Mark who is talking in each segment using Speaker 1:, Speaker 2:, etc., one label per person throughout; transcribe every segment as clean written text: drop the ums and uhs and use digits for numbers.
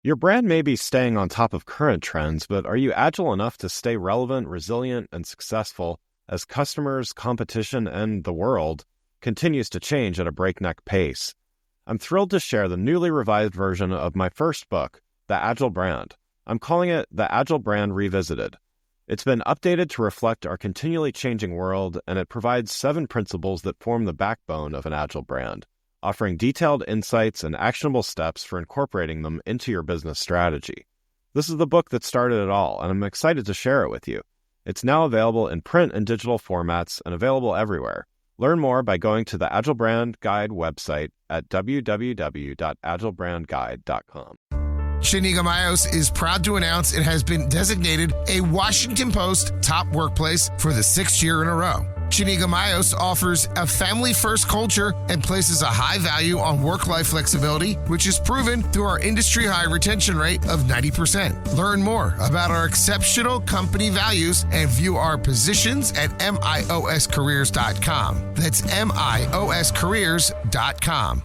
Speaker 1: Your brand may be staying on top of current trends, but are you agile enough to stay relevant, resilient, and successful as customers, competition, and the world continues to change at a breakneck pace? I'm thrilled to share the newly revised version of my first book, The Agile Brand. I'm calling it The Agile Brand Revisited. It's been updated to reflect our continually changing world, and it provides 7 principles that form the backbone of an agile brand, offering detailed insights and actionable steps for incorporating them into your business strategy. This is the book that started it all, and I'm excited to share it with you. It's now available in print and digital formats and available everywhere. Learn more by going to the Agile Brand Guide website at www.agilebrandguide.com.
Speaker 2: Shaniga Mayos is proud to announce it has been designated a Washington Post top workplace for the 6th year in a row. Shaniga Mayos offers a family-first culture and places a high value on work-life flexibility, which is proven through our industry-high retention rate of 90%. Learn more about our exceptional company values and view our positions at mioscareers.com. That's mioscareers.com.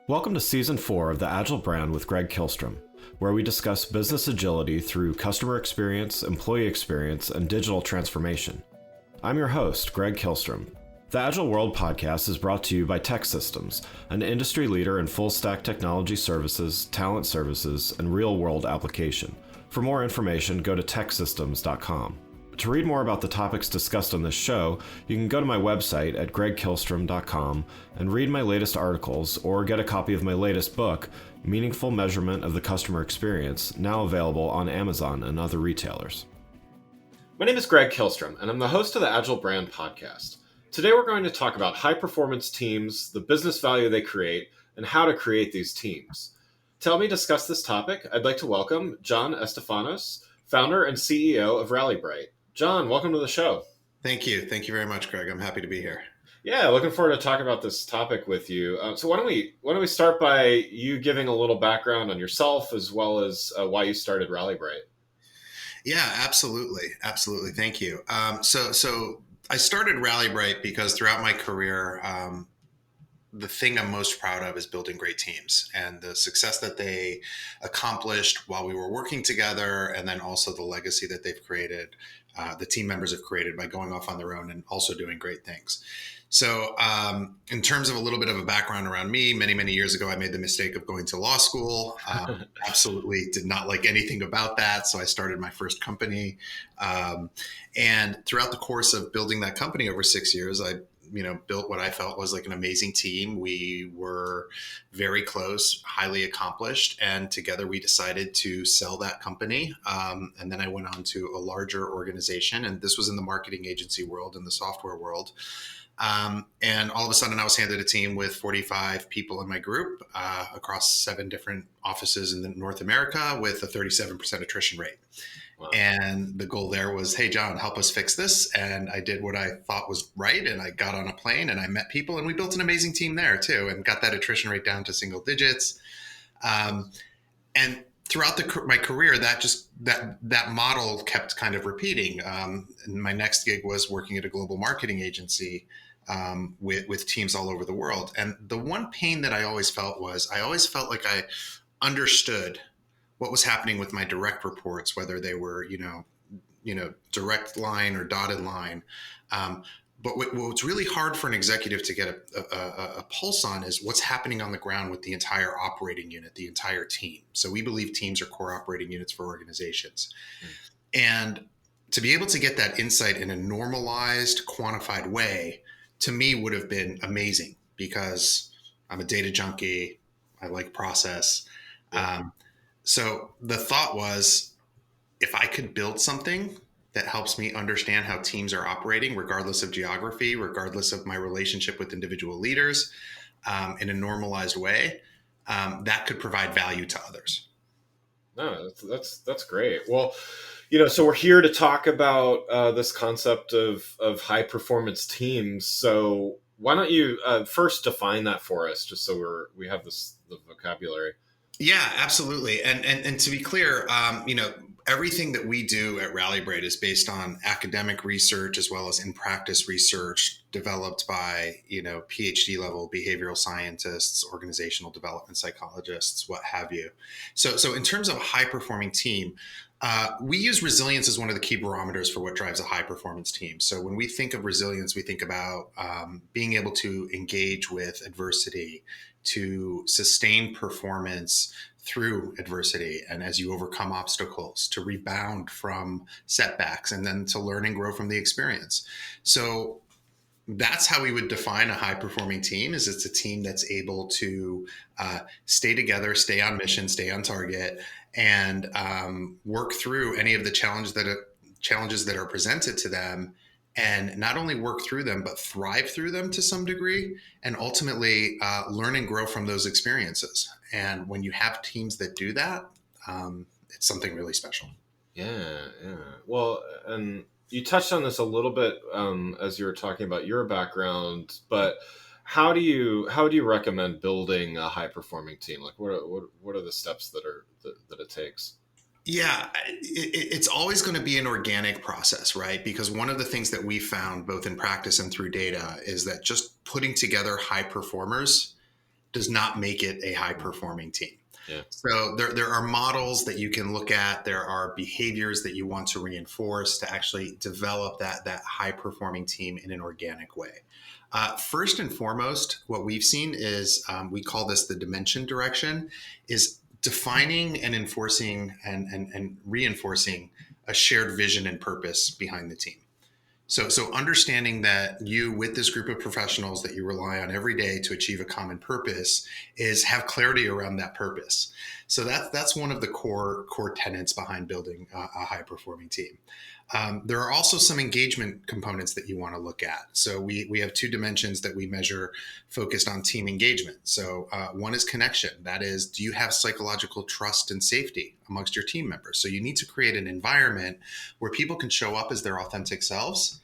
Speaker 1: Welcome to Season 4 of The Agile Brand with Greg Kihlstrom, where we discuss business agility through customer experience, employee experience, and digital transformation. I'm your host, Greg Kihlstrom. The Agile World podcast is brought to you by TEKsystems, an industry leader in full-stack technology services, talent services, and real-world application. For more information, go to teksystems.com. To read more about the topics discussed on this show, you can go to my website at gregkihlstrom.com and read my latest articles or get a copy of my latest book, Meaningful Measurement of the Customer Experience, now available on Amazon and other retailers. My name is Greg Kihlstrom, and I'm the host of the Agile Brand podcast. Today we're going to talk about high-performance teams, the business value they create, and how to create these teams. To help me discuss this topic, I'd like to welcome John Estafanous, founder and CEO of RallyBright. John, welcome to the show.
Speaker 3: Thank you. Thank you very much, Greg. I'm happy to be here.
Speaker 1: Yeah, looking forward to talking about this topic with you. So why don't we start by you giving a little background on yourself as well as why you started RallyBright?
Speaker 3: Yeah, absolutely. Absolutely. Thank you. So I started RallyBright because throughout my career, the thing I'm most proud of is building great teams and the success that they accomplished while we were working together, and then also the legacy that they've created, the team members have created by going off on their own and also doing great things. So in terms of a little bit of a background around me, many, many years ago, I made the mistake of going to law school. Absolutely did not like anything about that. So I started my first company. And throughout the course of building that company over 6 years, I built what I felt was like an amazing team. We were very close, highly accomplished, and together we decided to sell that company. And then I went on to a larger organization, and this was in the marketing agency world, in the software world. And all of a sudden I was handed a team with 45 people in my group across 7 different offices in North America with a 37% attrition rate. Wow. And the goal there was, hey, John, help us fix this. And I did what I thought was right. And I got on a plane and I met people and we built an amazing team there too, and got that attrition rate down to single digits. And throughout my career, that model kept kind of repeating. And my next gig was working at a global marketing agency with teams all over the world. And the one pain that I always felt was I always felt like I understood what was happening with my direct reports, whether they were, direct line or dotted line. But what's really hard for an executive to get a pulse on is what's happening on the ground with the entire operating unit, the entire team. So we believe teams are core operating units for organizations. And to be able to get that insight in a normalized, quantified way, to me would have been amazing because I'm a data junkie. I like process. So the thought was, if I could build something that helps me understand how teams are operating, regardless of geography, regardless of my relationship with individual leaders, in a normalized way, that could provide value to others.
Speaker 1: No, that's great. Well, so we're here to talk about this concept of high performance teams. So why don't you first define that for us, just so we have the vocabulary.
Speaker 3: Yeah, absolutely. And to be clear, everything that we do at RallyBright is based on academic research as well as in practice research developed by, PhD level behavioral scientists, organizational development psychologists, what have you. So in terms of a high performing team, we use resilience as one of the key barometers for what drives a high performance team. So when we think of resilience, we think about being able to engage with adversity, to sustain performance through adversity, and as you overcome obstacles, to rebound from setbacks, and then to learn and grow from the experience. So that's how we would define a high performing team. Is it's a team that's able to stay together, stay on mission, stay on target, and work through any of the challenges that are presented to them, and not only work through them, but thrive through them to some degree, and ultimately learn and grow from those experiences. And when you have teams that do that, it's something really special.
Speaker 1: Yeah. Well, and you touched on this a little bit as you were talking about your background, but how do you recommend building a high performing team? Like, what are the steps that it takes?
Speaker 3: Yeah, it's always going to be an organic process, right? Because one of the things that we found both in practice and through data is that just putting together high performers does not make it a high performing team.
Speaker 1: Yeah.
Speaker 3: So there are models that you can look at. There are behaviors that you want to reinforce to actually develop that high performing team in an organic way. First and foremost, what we've seen is we call this the dimension direction, is defining and enforcing and reinforcing a shared vision and purpose behind the team. So understanding that you, with this group of professionals that you rely on every day to achieve a common purpose, is have clarity around that purpose. So that's one of the core tenets behind building a high performing team. There are also some engagement components that you want to look at. So we have two dimensions that we measure focused on team engagement. So one is connection. That is, do you have psychological trust and safety amongst your team members? So you need to create an environment where people can show up as their authentic selves.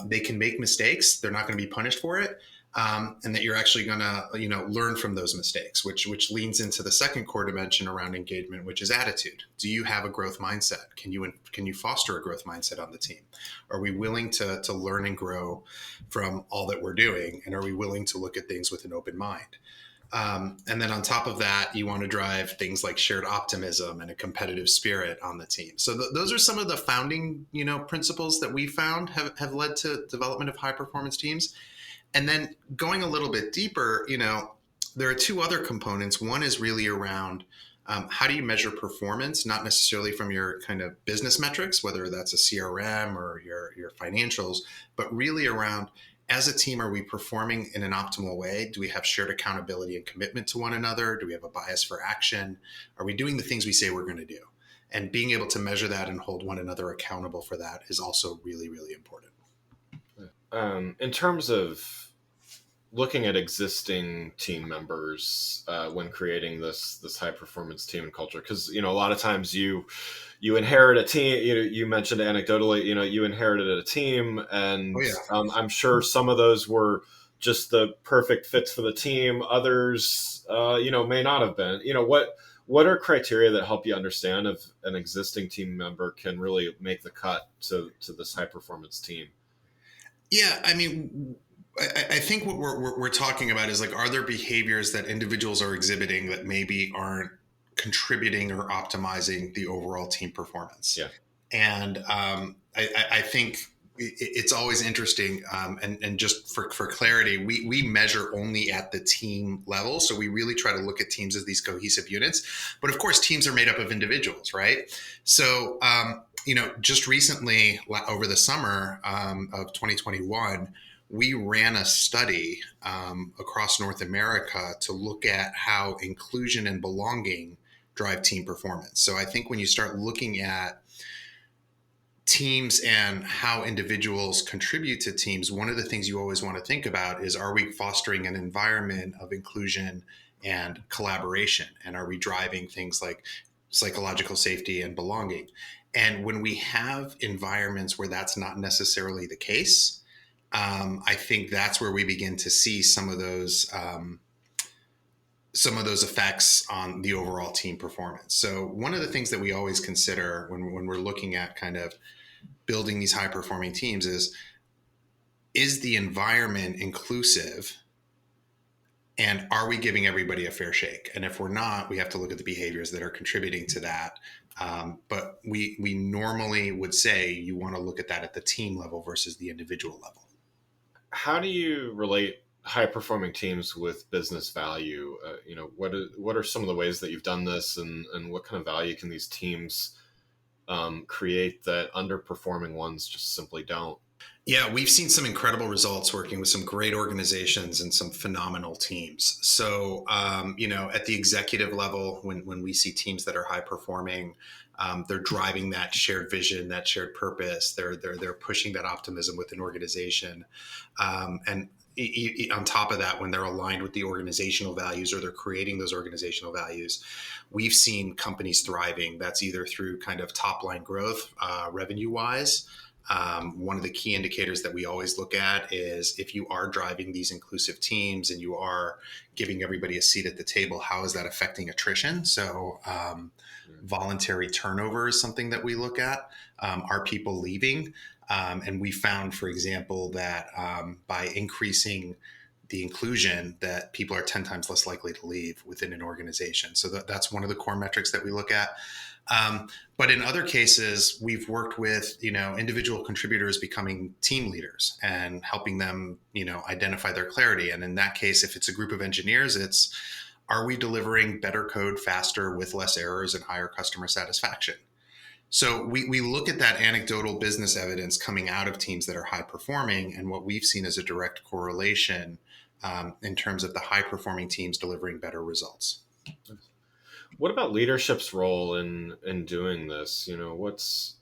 Speaker 3: They can make mistakes. They're not going to be punished for it. And that you're actually going to, learn from those mistakes, which leans into the second core dimension around engagement, which is attitude. Do you have a growth mindset? Can you foster a growth mindset on the team? Are we willing to learn and grow from all that we're doing? And are we willing to look at things with an open mind? And then on top of that, you want to drive things like shared optimism and a competitive spirit on the team. So those are some of the founding, principles that we found have led to development of high performance teams. And then going a little bit deeper, there are two other components. One is really around how do you measure performance, not necessarily from your kind of business metrics, whether that's a CRM or your financials, but really around, as a team, are we performing in an optimal way? Do we have shared accountability and commitment to one another? Do we have a bias for action? Are we doing the things we say we're going to do? And being able to measure that and hold one another accountable for that is also really, really important.
Speaker 1: In terms of looking at existing team members when creating this high performance team and culture, because a lot of times you inherit a team. You mentioned anecdotally, you inherited a team, and I'm sure some of those were just the perfect fits for the team. Others, may not have been. What are criteria that help you understand if an existing team member can really make the cut to this high performance team?
Speaker 3: Yeah, I mean, I think what we're talking about is like, are there behaviors that individuals are exhibiting that maybe aren't contributing or optimizing the overall team performance?
Speaker 1: Yeah.
Speaker 3: And I think it's always interesting. And just for clarity, we measure only at the team level. So we really try to look at teams as these cohesive units. But of course, teams are made up of individuals, right? So, just recently over the summer of 2021, we ran a study across North America to look at how inclusion and belonging drive team performance. So I think when you start looking at teams and how individuals contribute to teams, one of the things you always want to think about is, are we fostering an environment of inclusion and collaboration? And are we driving things like psychological safety and belonging? And when we have environments where that's not necessarily the case, I think that's where we begin to see some of those effects on the overall team performance. So one of the things that we always consider when we're looking at kind of building these high performing teams is, is the environment inclusive? And are we giving everybody a fair shake? And if we're not, we have to look at the behaviors that are contributing to that. But we normally would say you want to look at that at the team level versus the individual level.
Speaker 1: How do you relate high performing teams with business value? What are some of the ways that you've done this, and what kind of value can these teams create that underperforming ones just simply don't?
Speaker 3: Yeah, we've seen some incredible results working with some great organizations and some phenomenal teams. So, at the executive level, when we see teams that are high performing, they're driving that shared vision, that shared purpose. They're pushing that optimism with an organization, and on top of that, when they're aligned with the organizational values or they're creating those organizational values, we've seen companies thriving. That's either through kind of top line growth, revenue wise. One of the key indicators that we always look at is if you are driving these inclusive teams and you are giving everybody a seat at the table, how is that affecting attrition? So voluntary turnover is something that we look at. Are people leaving? And we found, for example, that by increasing the inclusion, that people are 10 times less likely to leave within an organization. So that's one of the core metrics that we look at. But in other cases, we've worked with, individual contributors becoming team leaders and helping them, identify their clarity. And in that case, if it's a group of engineers, it's, are we delivering better code faster with less errors and higher customer satisfaction? So we look at that anecdotal business evidence coming out of teams that are high performing, and what we've seen is a direct correlation in terms of the high performing teams delivering better results.
Speaker 1: What about leadership's role in doing this? What's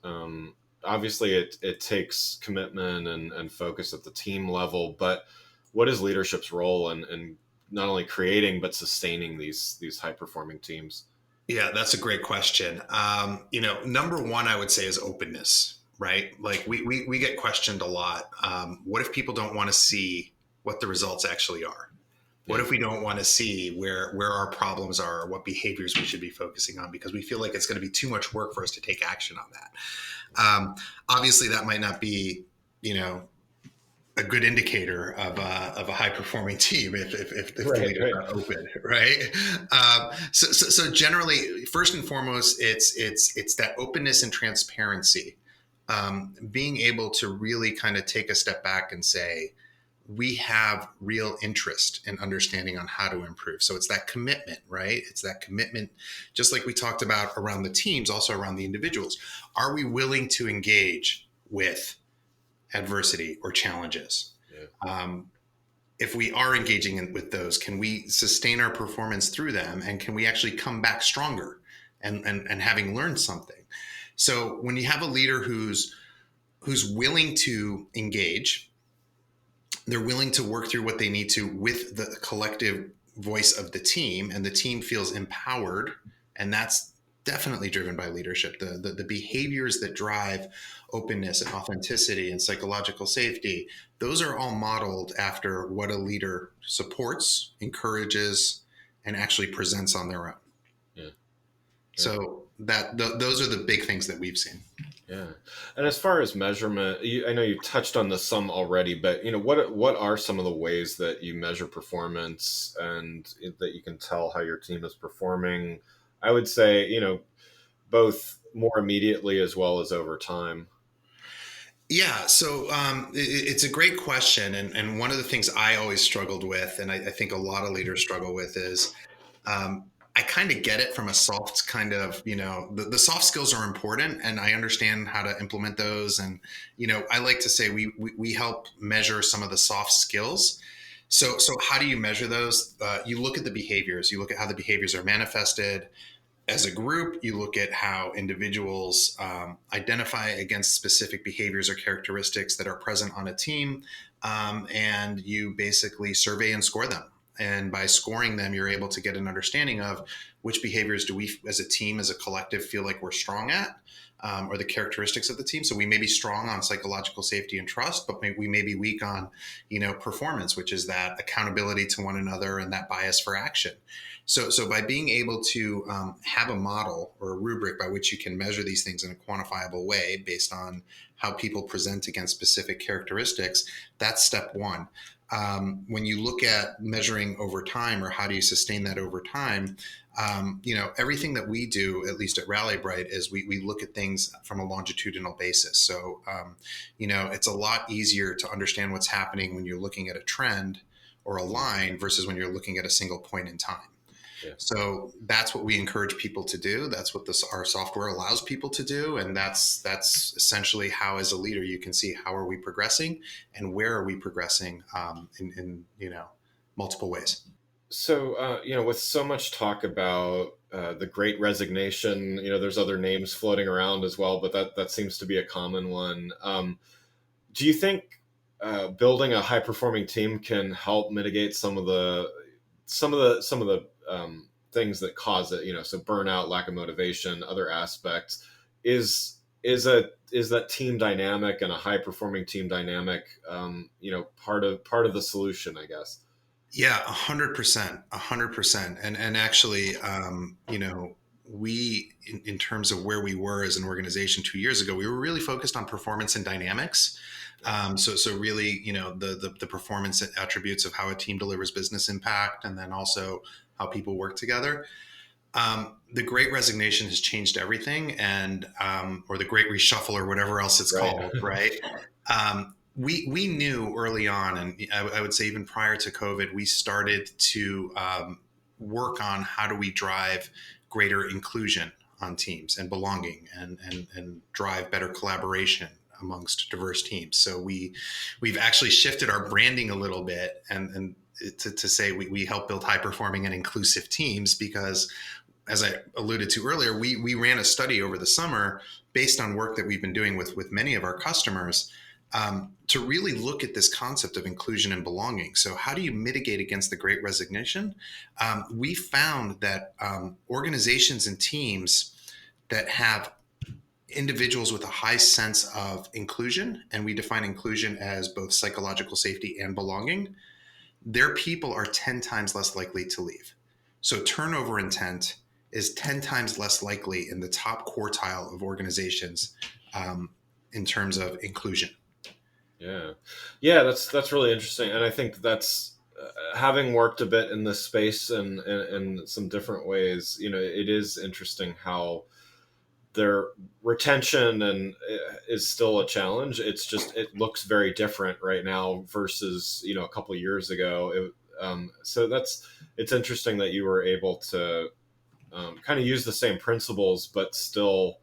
Speaker 1: obviously it takes commitment and focus at the team level, but what is leadership's role in not only creating but sustaining these high performing teams?
Speaker 3: Yeah, that's a great question. Number one, I would say is openness, right? Like we get questioned a lot. What if people don't want to see what the results actually are? What if we don't want to see where our problems are, or what behaviors we should be focusing on, because we feel like it's going to be too much work for us to take action on that? Obviously, that might not be, a good indicator of a high performing team if the leaders are open, right? So generally, first and foremost, it's that openness and transparency, being able to really kind of take a step back and say, we have real interest in understanding on how to improve. So it's that commitment, right? It's that commitment, just like we talked about around the teams, also around the individuals. Are we willing to engage with adversity or challenges? Yeah. If we are engaging with those, can we sustain our performance through them? And can we actually come back stronger and having learned something? So when you have a leader who's willing to engage, they're willing to work through what they need to with the collective voice of the team, and the team feels empowered, and that's definitely driven by leadership. The behaviors that drive openness and authenticity and psychological safety, those are all modeled after what a leader supports, encourages, and actually presents on their own. Yeah. So those are the big things that we've seen.
Speaker 1: Yeah. And as far as measurement, I know you touched on this some already, but what are some of the ways that you measure performance and that you can tell how your team is performing? I would say, both more immediately as well as over time.
Speaker 3: Yeah, so it's a great question. And one of the things I always struggled with, and I think a lot of leaders struggle with, is I kind of get it from a soft kind of, the soft skills are important, and I understand how to implement those. And, I like to say we help measure some of the soft skills. So how do you measure those? You look at the behaviors. You look at how the behaviors are manifested. As a group, you look at how individuals identify against specific behaviors or characteristics that are present on a team, and you basically survey and score them. And by scoring them, you're able to get an understanding of which behaviors do we, as a team, as a collective, feel like we're strong at, or the characteristics of the team. So we may be strong on psychological safety and trust, but we may be weak on, performance, which is that accountability to one another and that bias for action. So by being able to have a model or a rubric by which you can measure these things in a quantifiable way based on how people present against specific characteristics, that's step one. When you look at measuring over time, or how do you sustain that over time, everything that we do, at least at RallyBright, is we look at things from a longitudinal basis. So, it's a lot easier to understand what's happening when you're looking at a trend or a line versus when you're looking at a single point in time.
Speaker 1: Yeah.
Speaker 3: So that's what we encourage people to do. That's what our software allows people to do. And that's essentially how, as a leader, you can see how are we progressing and where are we progressing in multiple ways.
Speaker 1: So, with so much talk about the Great Resignation, there's other names floating around as well, but that seems to be a common one. Do you think building a high performing team can help mitigate some of the things that cause it? So burnout, lack of motivation, other aspects. Is that team dynamic and a high performing team dynamic, part of the solution, I guess?
Speaker 3: Yeah, 100%. And actually, we, in terms of where we were as an organization 2 years ago, we were really focused on performance and dynamics. So really, the performance attributes of how a team delivers business impact, and then also how people work together. The Great Resignation has changed everything, and or the Great Reshuffle, or whatever else it's called, right? We knew early on, and I would say even prior to COVID, we started to work on how do we drive greater inclusion on teams and belonging, and drive better collaboration amongst diverse teams. So we've actually shifted our branding a little bit, and to say we help build high performing and inclusive teams, because, as I alluded to earlier, we ran a study over the summer based on work that we've been doing with many of our customers, to really look at this concept of inclusion and belonging. So how do you mitigate against the Great Resignation? We found that organizations and teams that have individuals with a high sense of inclusion, and we define inclusion as both psychological safety and belonging, their people are 10 times less likely to leave. So turnover intent is 10 times less likely in the top quartile of organizations in terms of inclusion.
Speaker 1: Yeah, that's really interesting, and I think that's having worked a bit in this space and in some different ways. It is interesting how their retention and is still a challenge. It's just it looks very different right now versus a couple of years ago. So it's interesting that you were able to kind of use the same principles, but still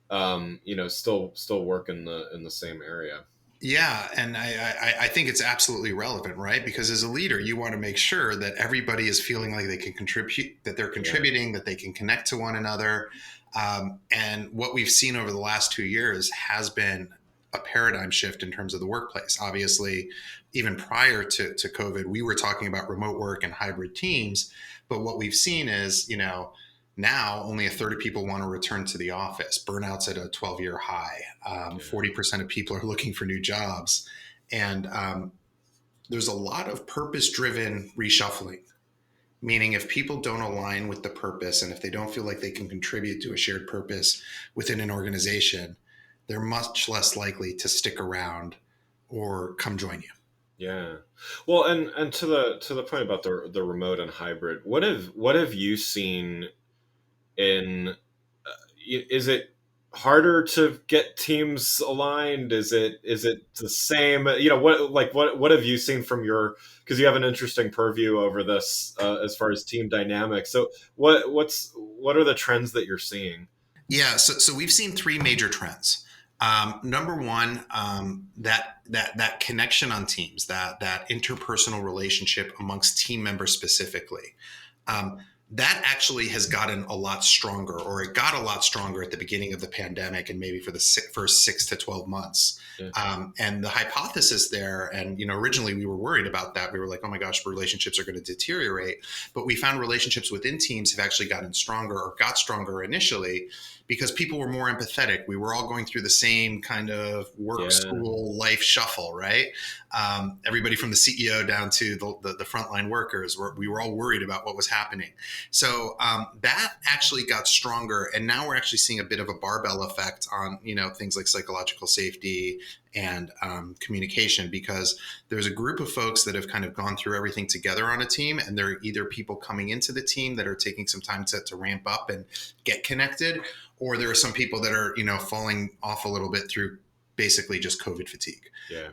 Speaker 1: still work in the same area.
Speaker 3: Yeah, and I think it's absolutely relevant, right? Because as a leader, you want to make sure that everybody is feeling like they can contribute, that they're contributing, that they can connect to one another. And what we've seen over the last 2 years has been a paradigm shift in terms of the workplace. Obviously, even prior to COVID, we were talking about remote work and hybrid teams. But what we've seen is, now only a third of people want to return to the office. Burnout's at a 12-year high. 40% of people are looking for new jobs. And there's a lot of purpose-driven reshuffling, meaning if people don't align with the purpose, and if they don't feel like they can contribute to a shared purpose within an organization, they're much less likely to stick around or come join you.
Speaker 1: Yeah. Well, and to the point about the remote and hybrid, what have you seen in is it harder to get teams aligned? Is it the same? What have you seen from because you have an interesting purview over this as far as team dynamics. So what are the trends that you're seeing?
Speaker 3: Yeah, so we've seen three major trends. Number one, that connection on teams, that interpersonal relationship amongst team members specifically. That actually has gotten a lot stronger, or it got a lot stronger at the beginning of the pandemic and maybe for the first 6 to 12 months.
Speaker 1: Yeah.
Speaker 3: And the hypothesis there, and originally we were worried about that. We were like, oh my gosh, relationships are going to deteriorate. But we found relationships within teams have actually gotten stronger, or got stronger initially, because people were more empathetic. We were all going through the same kind of work, school, life shuffle, right? Everybody from the CEO down to the frontline workers, we were all worried about what was happening. So that actually got stronger, and now we're actually seeing a bit of a barbell effect on things like psychological safety and communication, because there's a group of folks that have kind of gone through everything together on a team, and they're either people coming into the team that are taking some time to ramp up and get connected, or there are some people that are falling off a little bit through basically just COVID fatigue.
Speaker 1: Yeah.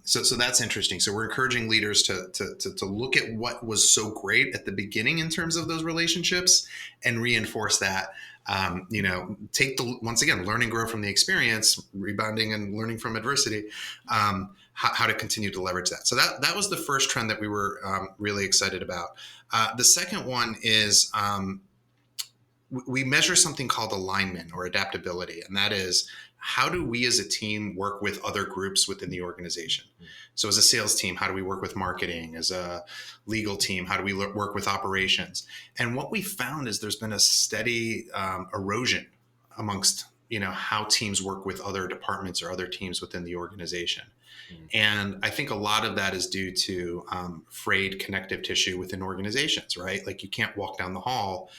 Speaker 3: So that's interesting. So we're encouraging leaders to look at what was so great at the beginning in terms of those relationships and reinforce that. Once again, learn and grow from the experience, rebounding and learning from adversity, how to continue to leverage that. So that was the first trend that we were really excited about. The second one is we measure something called alignment or adaptability, and that is, how do we as a team work with other groups within the organization? So as a sales team, how do we work with marketing? As a legal team, how do we work with operations? And what we found is there's been a steady erosion amongst how teams work with other departments or other teams within the organization. And I think a lot of that is due to frayed connective tissue within organizations, right? Like, you can't walk down the hall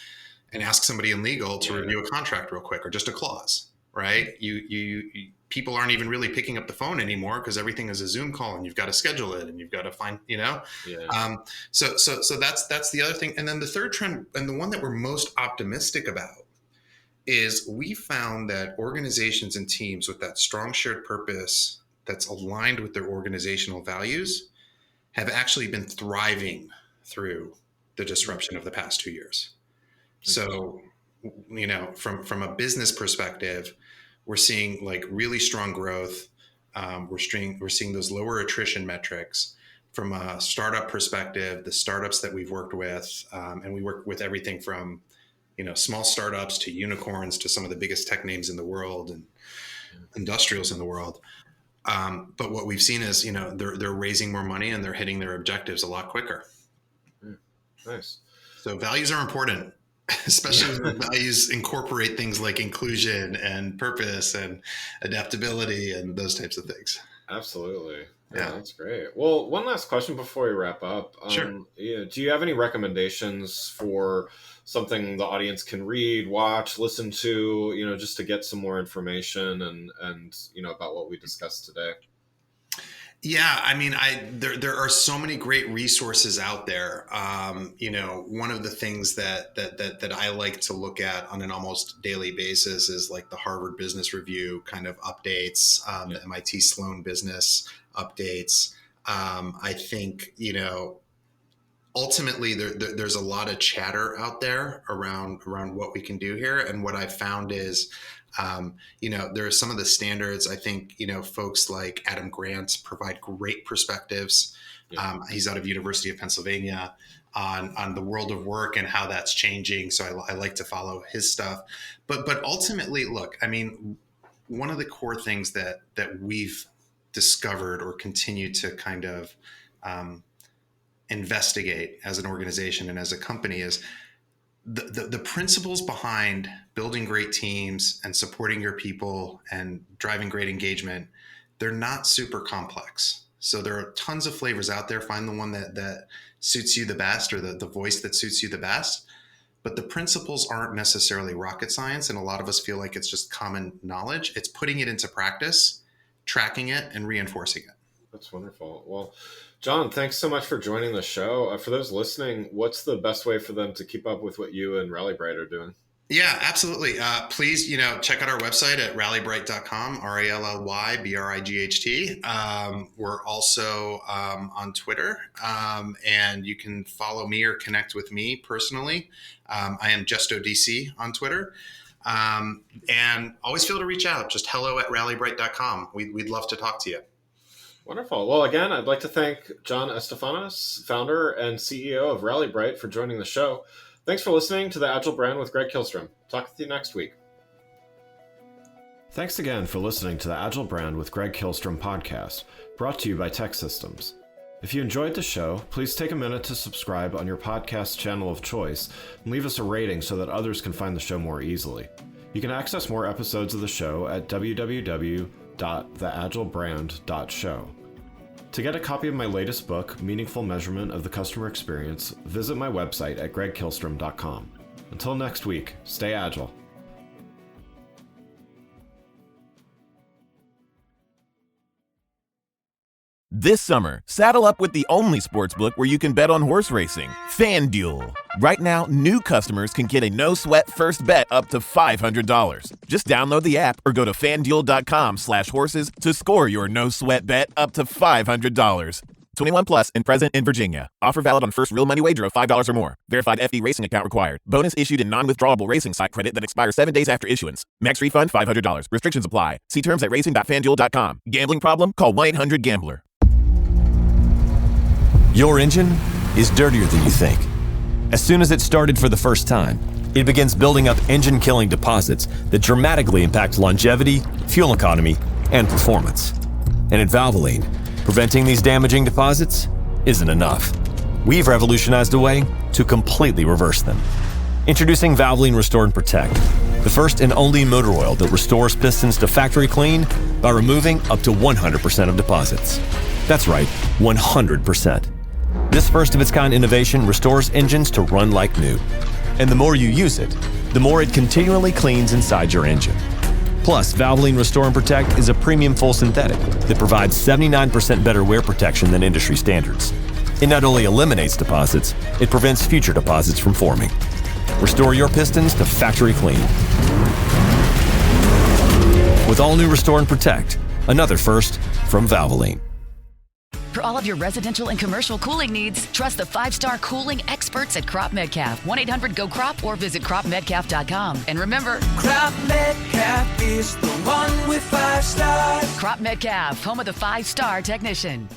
Speaker 3: and ask somebody in legal to review a contract real quick, or just a clause, right? You people aren't even really picking up the phone anymore, because everything is a Zoom call, and you've got to schedule it, and you've got to find, So that's the other thing. And then the third trend, and the one that we're most optimistic about, is we found that organizations and teams with that strong shared purpose that's aligned with their organizational values have actually been thriving through the disruption of the past 2 years. So, from a business perspective, we're seeing like really strong growth. We're seeing those lower attrition metrics. From a startup perspective, the startups that we've worked with, and we work with everything from, small startups to unicorns to some of the biggest tech names in the world and industrials in the world. But what we've seen is, they're raising more money and they're hitting their objectives a lot quicker.
Speaker 1: Nice.
Speaker 3: So values are important, especially when values incorporate things like inclusion and purpose and adaptability and those types of things.
Speaker 1: Absolutely. Yeah, that's great. Well, one last question before we wrap up.
Speaker 3: Sure.
Speaker 1: Do you have any recommendations for something the audience can read, watch, listen to, just to get some more information and about what we discussed today?
Speaker 3: Yeah, I mean, there are so many great resources out there. One of the things that I like to look at on an almost daily basis is like the Harvard Business Review kind of updates, the MIT Sloan Business updates. I think ultimately there's a lot of chatter out there around what we can do here, and what I've found is, there are some of the standards. I think, folks like Adam Grant provide great perspectives. He's out of University of Pennsylvania on the world of work and how that's changing. So I like to follow his stuff. But ultimately, look, I mean, one of the core things that we've discovered or continue to kind of investigate as an organization and as a company is the principles behind building great teams and supporting your people and driving great engagement. They're not super complex. So there are tons of flavors out there. Find the one that suits you the best, or the voice that suits you the best. But the principles aren't necessarily rocket science. And a lot of us feel like it's just common knowledge. It's putting it into practice, tracking it, and reinforcing it.
Speaker 1: That's wonderful. Well, John, thanks so much for joining the show. For those listening, what's the best way for them to keep up with what you and RallyBright are doing?
Speaker 3: Yeah, absolutely. Please, check out our website at rallybright.com, RALLYBRIGHT. We're also on Twitter, and you can follow me or connect with me personally. I am JustoDC on Twitter. And always feel to reach out. Just hello@rallybright.com. We'd love to talk to you.
Speaker 1: Wonderful. Well, again, I'd like to thank John Estafanous, founder and CEO of RallyBright, for joining the show. Thanks for listening to the Agile Brand with Greg Kihlstrom. Talk with you next week. Thanks again for listening to the Agile Brand with Greg Kihlstrom podcast, brought to you by Tech Systems. If you enjoyed the show, please take a minute to subscribe on your podcast channel of choice and leave us a rating so that others can find the show more easily. You can access more episodes of the show at www.theagilebrand.show. To get a copy of my latest book, Meaningful Measurement of the Customer Experience, visit my website at gregkihlstrom.com. Until next week, stay agile.
Speaker 4: This summer, saddle up with the only sportsbook where you can bet on horse racing, FanDuel. Right now, new customers can get a no-sweat first bet up to $500. Just download the app or go to FanDuel.com/horses to score your no-sweat bet up to $500. 21 plus and present in Virginia. Offer valid on first real money wager of $5 or more. Verified FD Racing account required. Bonus issued in non-withdrawable racing site credit that expires 7 days after issuance. Max refund $500. Restrictions apply. See terms at racing.fanduel.com. Gambling problem? Call 1-800-GAMBLER.
Speaker 5: Your engine is dirtier than you think. As soon as it started for the first time, it begins building up engine-killing deposits that dramatically impact longevity, fuel economy, and performance. And at Valvoline, preventing these damaging deposits isn't enough. We've revolutionized a way to completely reverse them. Introducing Valvoline Restore and Protect, the first and only motor oil that restores pistons to factory clean by removing up to 100% of deposits. That's right, 100%. This first-of-its-kind innovation restores engines to run like new. And the more you use it, the more it continually cleans inside your engine. Plus, Valvoline Restore and Protect is a premium full synthetic that provides 79% better wear protection than industry standards. It not only eliminates deposits, it prevents future deposits from forming. Restore your pistons to factory clean. With all new Restore and Protect, another first from Valvoline.
Speaker 6: For all of your residential and commercial cooling needs, trust the 5-star cooling experts at Crop Metcalf. 1-800-GO-CROP or visit cropmetcalf.com. And remember,
Speaker 7: Crop Metcalf is the one with 5 stars.
Speaker 6: Crop Metcalf, home of the 5-star technician.